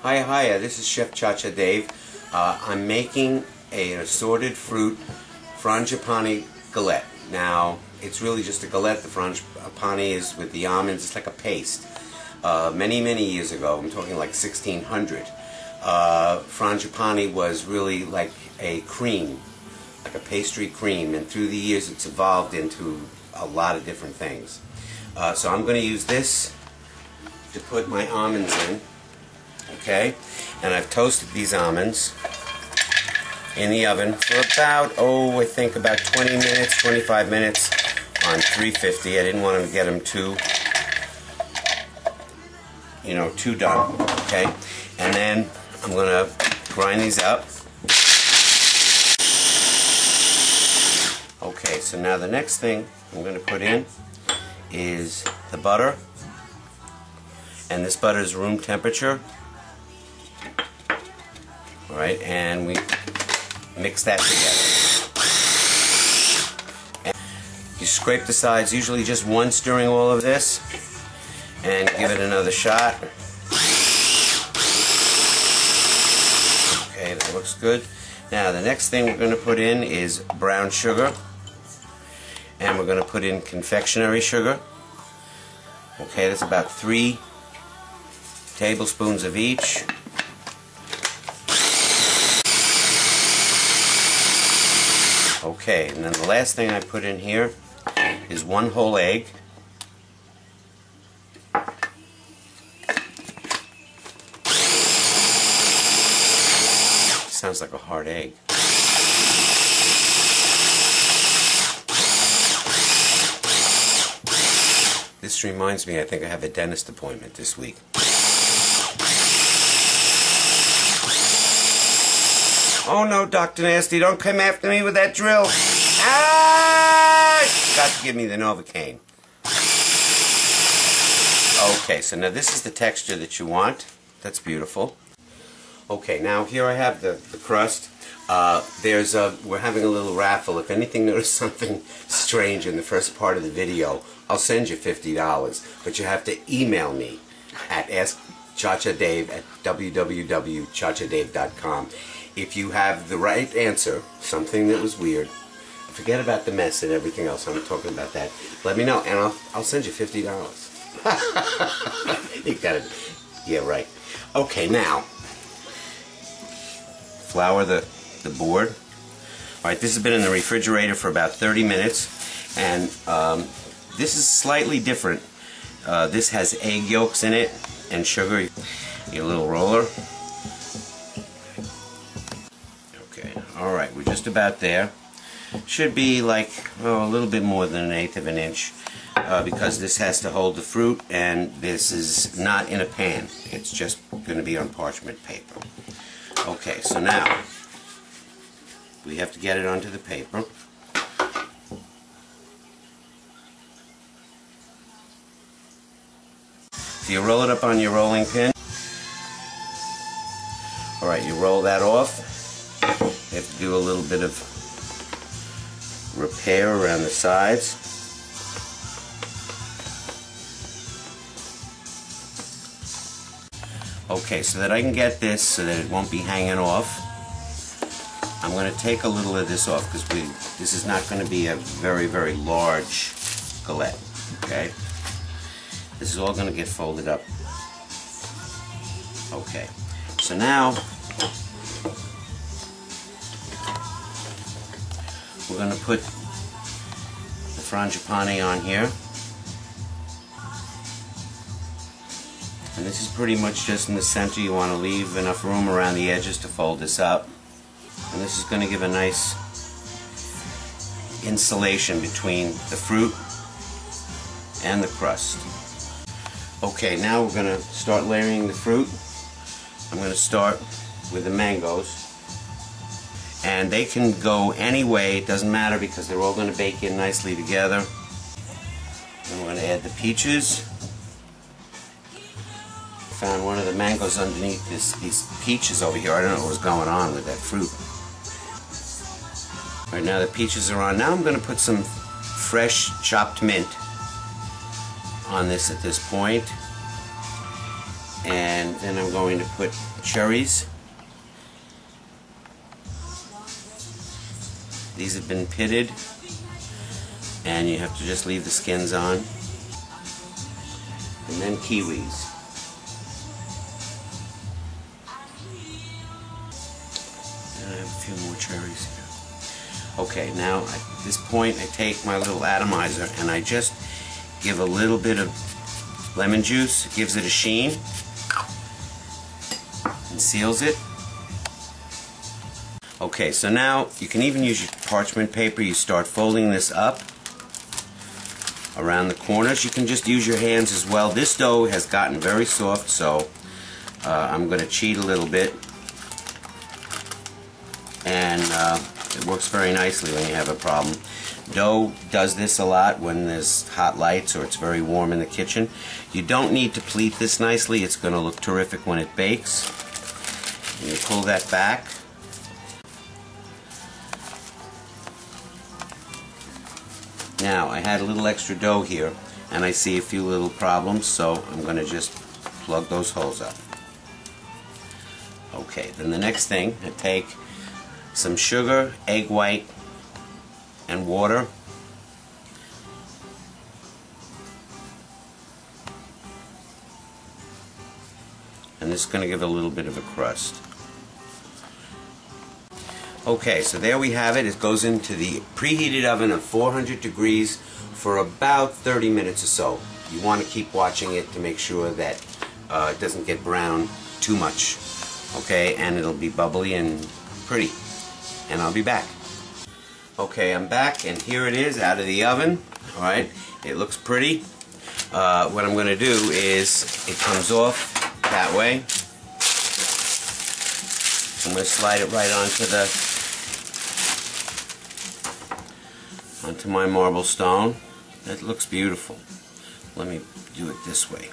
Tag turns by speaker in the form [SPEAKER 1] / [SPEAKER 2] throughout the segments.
[SPEAKER 1] Hi, this is Chef Cha-Cha Dave. I'm making an assorted fruit Frangipane Galette. Now, it's really just a galette. The Frangipane is with the almonds. It's like a paste. Many years ago, I'm talking like 1600, Frangipane was really like a cream, like a pastry cream, and through the years it's evolved into a lot of different things. So I'm going to use this to put my almonds in. Okay, and I've toasted these almonds in the oven for about, I think about 20 minutes, 25 minutes on 350. I didn't want to get them too done. Okay, and then I'm going to grind these up. Okay, so now the next thing I'm going to put in is the butter, and this butter is room temperature. Alright, and we mix that together. And you scrape the sides usually just once during all of this, and give it another shot. Okay, that looks good. Now the next thing we're going to put in is brown sugar, and we're going to put in confectionery sugar. Okay, that's about 3 tablespoons of each. Okay, and then the last thing I put in here is 1 whole egg. Sounds like a hard egg. This reminds me, I think I have a dentist appointment this week. Oh no, Dr. Nasty, don't come after me with that drill. Ah! Got to give me the Novocaine. Okay, so now this is the texture that you want. That's beautiful. Okay, now here I have the crust. We're having a little raffle. If anything notice something strange in the first part of the video, I'll send you $50. But you have to email me at askchachadave@www.chachadave.com. If you have the right answer, something that was weird, forget about the mess and everything else, I'm talking about that, let me know and I'll send you $50. You got it. Yeah, right. Okay, now, flour the board. Alright, this has been in the refrigerator for about 30 minutes, and this is slightly different. This has egg yolks in it and sugar. Your little roller. Alright, we're just about there. Should be like a little bit more than 1/8 of an inch because this has to hold the fruit, and this is not in a pan. It's just going to be on parchment paper. Okay, so now we have to get it onto the paper. So you roll it up on your rolling pin. Alright, you roll that off. You have to do a little bit of repair around the sides. Okay, so that I can get this so that it won't be hanging off, I'm going to take a little of this off because this is not going to be a very large galette. Okay, this is all going to get folded up. Okay, so now we're going to put the Frangipane on here, and this is pretty much just in the center. You want to leave enough room around the edges to fold this up, and this is going to give a nice insulation between the fruit and the crust. Okay, now we're going to start layering the fruit. I'm going to start with the mangoes. And they can go any way, it doesn't matter because they're all going to bake in nicely together. And we're going to add the peaches. Found one of the mangoes underneath these peaches over here. I don't know what was going on with that fruit. Alright, now the peaches are on. Now I'm going to put some fresh chopped mint on this at this point. And then I'm going to put cherries. These have been pitted, and you have to just leave the skins on. And then kiwis. And I have a few more cherries here. Okay, now at this point I take my little atomizer and I just give a little bit of lemon juice. It gives it a sheen and seals it. Okay, so now you can even use your parchment paper. You start folding this up around the corners. You can just use your hands as well. This dough has gotten very soft, so I'm going to cheat a little bit. And it works very nicely when you have a problem. Dough does this a lot when there's hot lights or it's very warm in the kitchen. You don't need to pleat this nicely. It's going to look terrific when it bakes. And you pull that back. Now, I had a little extra dough here, and I see a few little problems, so I'm going to just plug those holes up. Okay, then the next thing, I take some sugar, egg white, and water. And this is going to give it a little bit of a crust. Okay, so there we have it. It goes into the preheated oven of 400 degrees for about 30 minutes or so. You want to keep watching it to make sure that it doesn't get brown too much. Okay, and it'll be bubbly and pretty. And I'll be back. Okay, I'm back, and here it is out of the oven. Alright, it looks pretty. What I'm going to do is, it comes off that way. I'm going to slide it right onto my marble stone. That looks beautiful. Let me do it this way.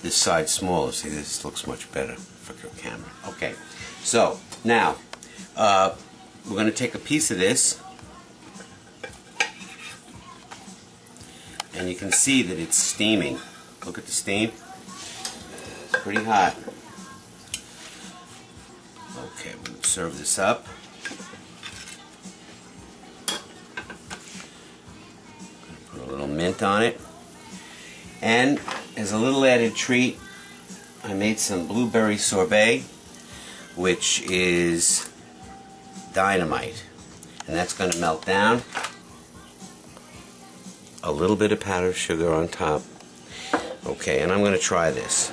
[SPEAKER 1] This side's smaller. See, this looks much better for your camera. Okay, so now we're going to take a piece of this, and you can see that it's steaming. Look at the steam. It's pretty hot. Okay, we'll serve this up. Put a little mint on it. And as a little added treat, I made some blueberry sorbet, which is dynamite. And that's going to melt down. A little bit of powdered sugar on top. Okay, and I'm going to try this.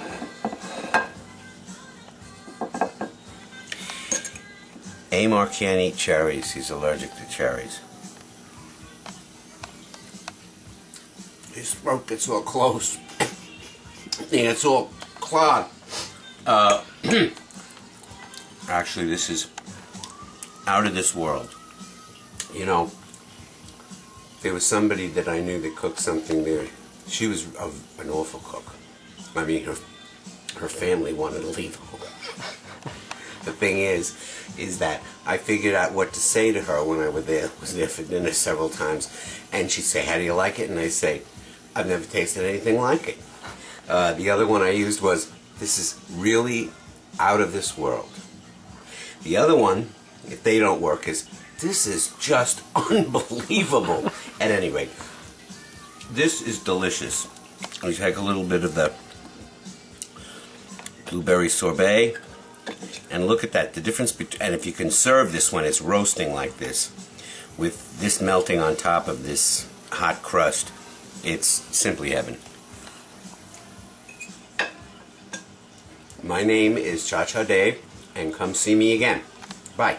[SPEAKER 1] Amar can't eat cherries. He's allergic to cherries. His throat gets all closed. And it's all clogged. Actually, this is out of this world. You know, there was somebody that I knew that cooked something there. She was an awful cook. I mean, her family wanted to leave home. The thing is that I figured out what to say to her when I was there for dinner several times, and she'd say, "How do you like it?" And I say, "I've never tasted anything like it." The other one I used was, "This is really out of this world." The other one, if they don't work, is, "This is just unbelievable." At any rate, this is delicious. We take a little bit of the blueberry sorbet, and look at that, the difference between, and if you can serve this when it's roasting like this, with this melting on top of this hot crust, it's simply heaven. My name is Cha Cha Dave, and come see me again. Bye.